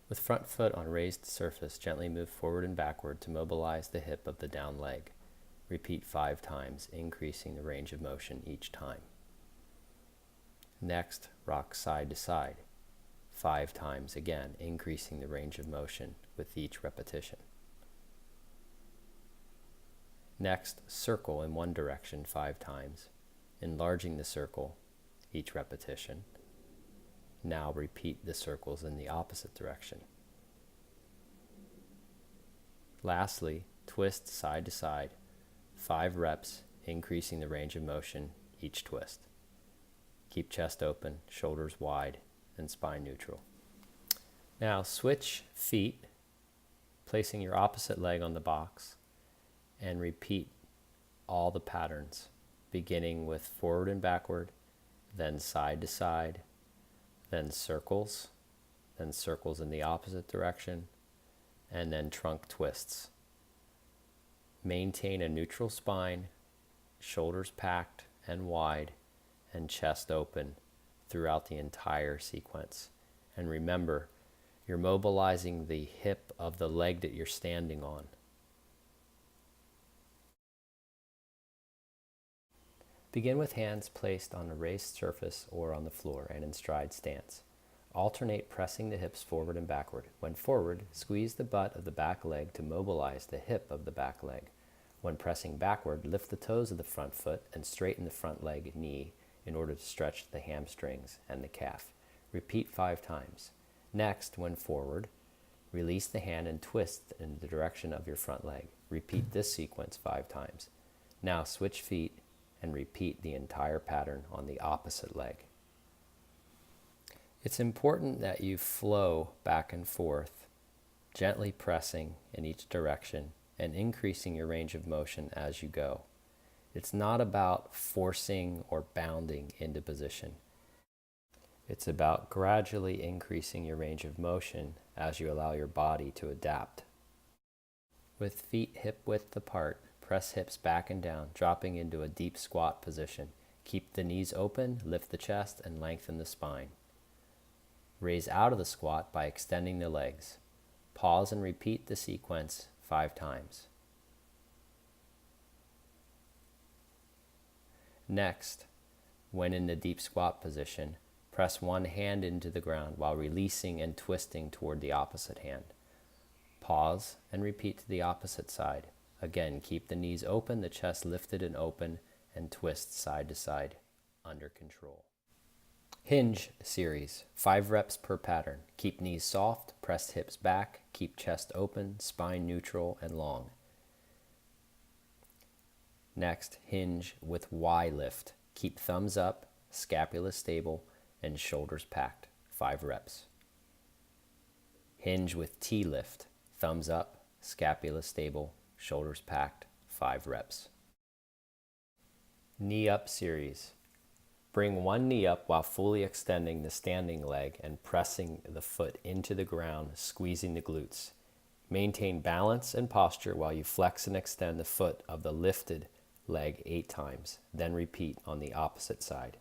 With front foot on raised surface, gently move forward and backward to mobilize the hip of the down leg. Repeat 5 times, increasing the range of motion each time. Next, rock side to side, 5 times again, increasing the range of motion with each repetition. Next, circle in one direction 5 times, enlarging the circle each repetition. Now repeat the circles in the opposite direction. Lastly, twist side to side, 5 reps, increasing the range of motion each twist. Keep chest open, shoulders wide, and spine neutral. Now switch feet, placing your opposite leg on the box, and repeat all the patterns, beginning with forward and backward, then side to side, then circles in the opposite direction, and then trunk twists. Maintain a neutral spine, shoulders packed and wide, and chest open throughout the entire sequence. And remember, you're mobilizing the hip of the leg that you're standing on. Begin with hands placed on a raised surface or on the floor and in stride stance. Alternate pressing the hips forward and backward. When forward, squeeze the butt of the back leg to mobilize the hip of the back leg. When pressing backward, lift the toes of the front foot and straighten the front leg knee in order to stretch the hamstrings and the calf. Repeat 5 times. Next, when forward, release the hand and twist in the direction of your front leg. Repeat this sequence 5 times. Now switch feet and repeat the entire pattern on the opposite leg. It's important that you flow back and forth, gently pressing in each direction and increasing your range of motion as you go. It's not about forcing or bounding into position. It's about gradually increasing your range of motion as you allow your body to adapt. With feet hip width apart, press hips back and down, dropping into a deep squat position. Keep the knees open, lift the chest, and lengthen the spine. Raise out of the squat by extending the legs. Pause and repeat the sequence 5 times. Next, when in the deep squat position, press one hand into the ground while releasing and twisting toward the opposite hand. Pause and repeat to the opposite side. Again, keep the knees open, the chest lifted and open, and twist side to side under control. Hinge series, 5 reps per pattern. Keep knees soft, press hips back, keep chest open, spine neutral and long. Next, hinge with Y lift. Keep thumbs up, scapula stable, and shoulders packed, 5 reps. Hinge with T lift. Thumbs up, scapula stable, shoulders packed, 5 reps. Knee up series. Bring one knee up while fully extending the standing leg and pressing the foot into the ground, squeezing the glutes. Maintain balance and posture while you flex and extend the foot of the lifted leg 8 times, then repeat on the opposite side.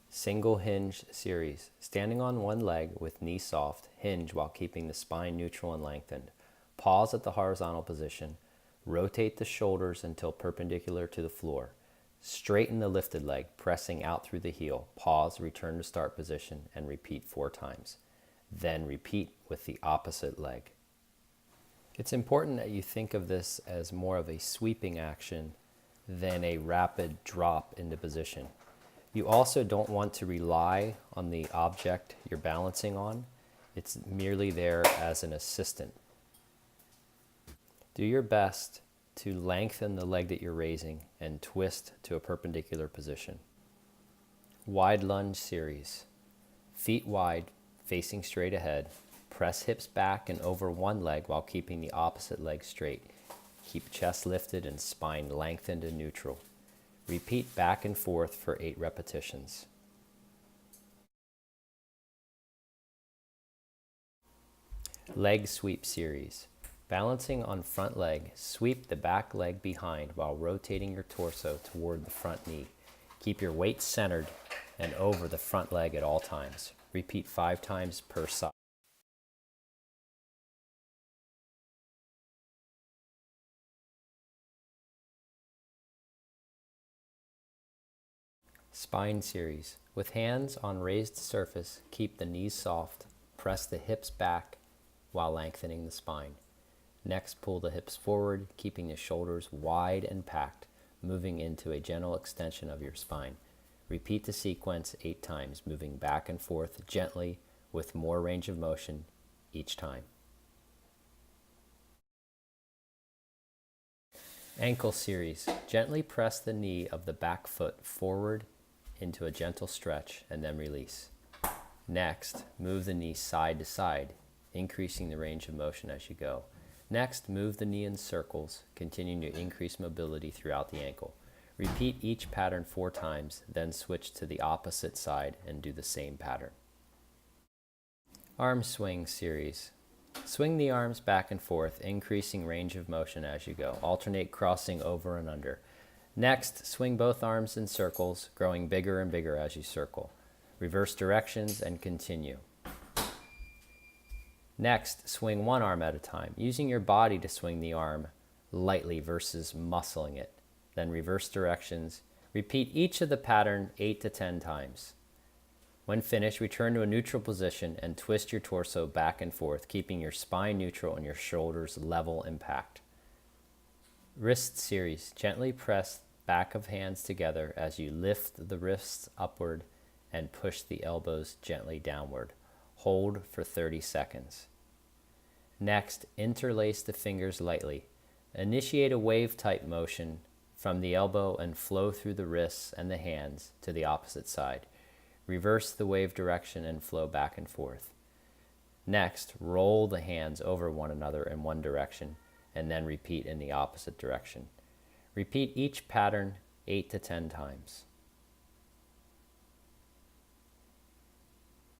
Single hinge series. Standing on one leg with knee soft, hinge while keeping the spine neutral and lengthened. Pause at the horizontal position. Rotate the shoulders until perpendicular to the floor. Straighten the lifted leg, pressing out through the heel. Pause, return to start position, and repeat 4 times. Then repeat with the opposite leg. It's important that you think of this as more of a sweeping action than a rapid drop into position. You also don't want to rely on the object you're balancing on. It's merely there as an assistant. Do your best to lengthen the leg that you're raising and twist to a perpendicular position. Wide lunge series. Feet wide, facing straight ahead. Press hips back and over one leg while keeping the opposite leg straight. Keep chest lifted and spine lengthened and neutral. Repeat back and forth for 8 repetitions. Leg sweep series. Balancing on front leg, sweep the back leg behind while rotating your torso toward the front knee. Keep your weight centered and over the front leg at all times. Repeat 5 times per side. Spine series. With hands on raised surface, keep the knees soft. Press the hips back while lengthening the spine. Next, pull the hips forward, keeping the shoulders wide and packed, moving into a gentle extension of your spine. Repeat the sequence 8 times, moving back and forth gently with more range of motion each time. Ankle series. Gently press the knee of the back foot forward into a gentle stretch and then release. Next, move the knee side to side, increasing the range of motion as you go. Next, move the knee in circles, continuing to increase mobility throughout the ankle. Repeat each pattern 4 times, then switch to the opposite side and do the same pattern. Arm swing series. Swing the arms back and forth, increasing range of motion as you go. Alternate crossing over and under. Next, swing both arms in circles, growing bigger and bigger as you circle. Reverse directions and continue. Next, swing one arm at a time, using your body to swing the arm lightly versus muscling it. Then reverse directions. Repeat each of the pattern 8 to 10 times. When finished, return to a neutral position and twist your torso back and forth, keeping your spine neutral and your shoulders level and packed. Wrist series. Gently press back of hands together as you lift the wrists upward and push the elbows gently downward. Hold for 30 seconds. Next, interlace the fingers lightly. Initiate a wave-type motion from the elbow and flow through the wrists and the hands to the opposite side. Reverse the wave direction and flow back and forth. Next, roll the hands over one another in one direction and then repeat in the opposite direction. Repeat each pattern 8 to 10 times.